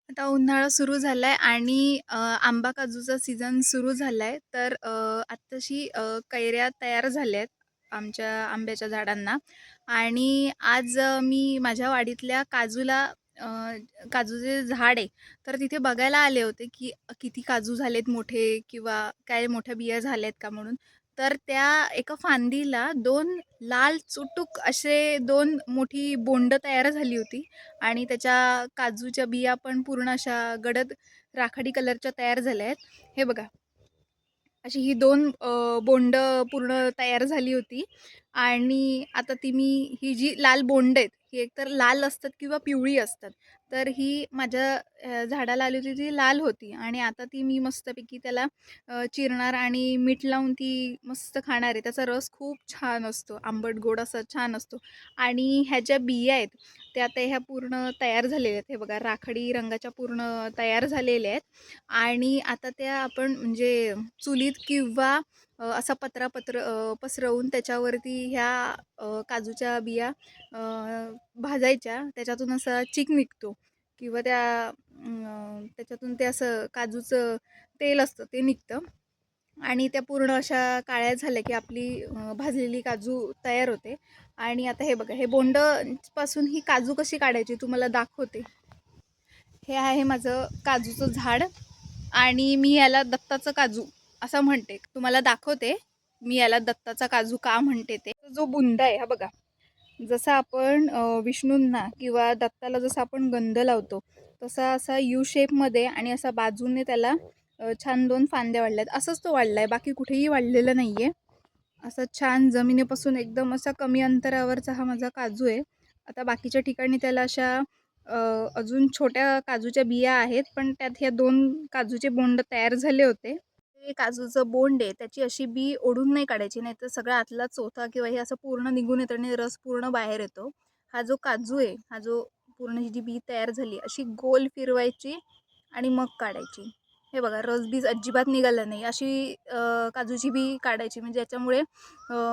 आता उन्हाळा सुरू झालाय आणि आंबा काजूचा सीझन सुरू झालाय. तर आत्ताशी कैऱ्या तयार झाल्यात आमच्या आंब्याच्या झाडांना. आणि आज मी माझ्या वाडीतल्या अ, काजूचे झाड आहे, तर तिथे बघायला आले होते की किती काजू झालेत मोठे किंवा काय मोठ्या बिया झाल्यात का म्हणून. तर त्या एका फांदीला दोन लाल चुटूक असे दोन मोठी बोंड तयार झाली होती. आणि त्याच्या काजूच्या बिया पण पूर्ण अशा गडद राखाडी कलरच्या तयार झाल्या आहेत. हे बघा, अशी ही दोन बोंड पूर्ण तयार झाली होती. आणि आता ही जी लाल बोंड आहेत, ही एकतर लाल असतात किंवा पिवळी असतात. तर ही माझ्या झाडाला आली होती, ती लाल होती. आणि आता ती मी मस्तपैकी त्याला चिरणार आणि मीठ लावून ती मस्त खाणार आहे. त्याचा रस खूप छान असतो, आंबट गोड असा छान असतो. आणि ह्या ज्या बिया आहेत, त्या आता ह्या पूर्ण तयार झालेल्या आहेत. हे बघा, राखाडी रंगाच्या पूर्ण तयार झालेल्या आहेत. आणि आता त्या आपण म्हणजे चुलीत किंवा असा पसरवून त्याच्यावरती ह्या काजूच्या बिया भाजायच्या. त्याच्यातून असा चिक निघतो किंवा त्याच्यातून ते असं काजूचं तेल असतं ते निघतं. आणि त्या पूर्ण अशा काळ्या झाल्या की आपली भाजलेली काजू तयार होते. आणि आता हे बघा, हे बोंडपासून ही काजू कशी काढायची तुम्हाला दाखवते. हे आहे माझं काजूचं झाड. आणि मी याला दत्ताचं काजू असं म्हणते. तुम्हाला दाखवते मी याला दत्ताचा काजू का म्हणते ते. जो बुंदा आहे हा बघा, जसा आपण विष्णूंना किंवा दत्ताला जसा आपण गंध लावतो, तसा असा यू शेपमध्ये आणि असा बाजूने त्याला छान दोन फांद्या वाढल्यात. असंच तो वाढला आहे, बाकी कुठेही वाढलेला नाही आहे. असा छान जमिनीपासून एकदम असा कमी अंतरावरचा हा माझा काजू आहे. आता बाकीच्या ठिकाणी त्याला अशा अजून छोट्या काजूच्या बिया आहेत, पण त्यात ह्या दोन काजूचे बोंड तयार झाले होते. ते काजूचं बोंड आहे त्याची अशी बी ओढून नाही काढायची, नाही तर सगळा आतला चोथा किंवा हे असं पूर्ण निघून येतं आणि रस पूर्ण बाहेर येतो. हा जो काजू आहे, हा जो पूर्ण ही जी बी तयार झाली अशी गोल फिरवायची आणि मग काढायची. हे बघा, रसबीज अजिबात निघालं नाही. अशी काजूची बी काढायची, म्हणजे याच्यामुळे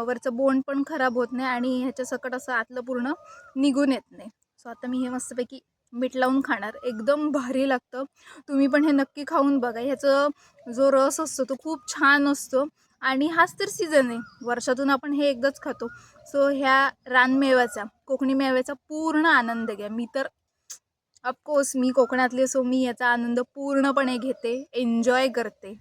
वरचं बोंड पण खराब होत नाही आणि ह्याच्या सकट असं आतलं पूर्ण निघून येत नाही. सो आता मी हे मस्तपैकी मीठ लावून खाणार, एकदम भारी लागतं. तुम्ही पण हे नक्की खाऊन बघा. ह्याचं जो रस असतो तो खूप छान असतो. आणि हाच तर सीझन आहे, वर्षातून आपण हे एकदाच खातो. सो ह्या रानमेव्याचा, कोकणी मेव्याचा पूर्ण आनंद घ्या. मी तर ऑफकोर्स मी कोकणातली, सो मी याचा आनंद पूर्णपणे घेते, एन्जॉय करते.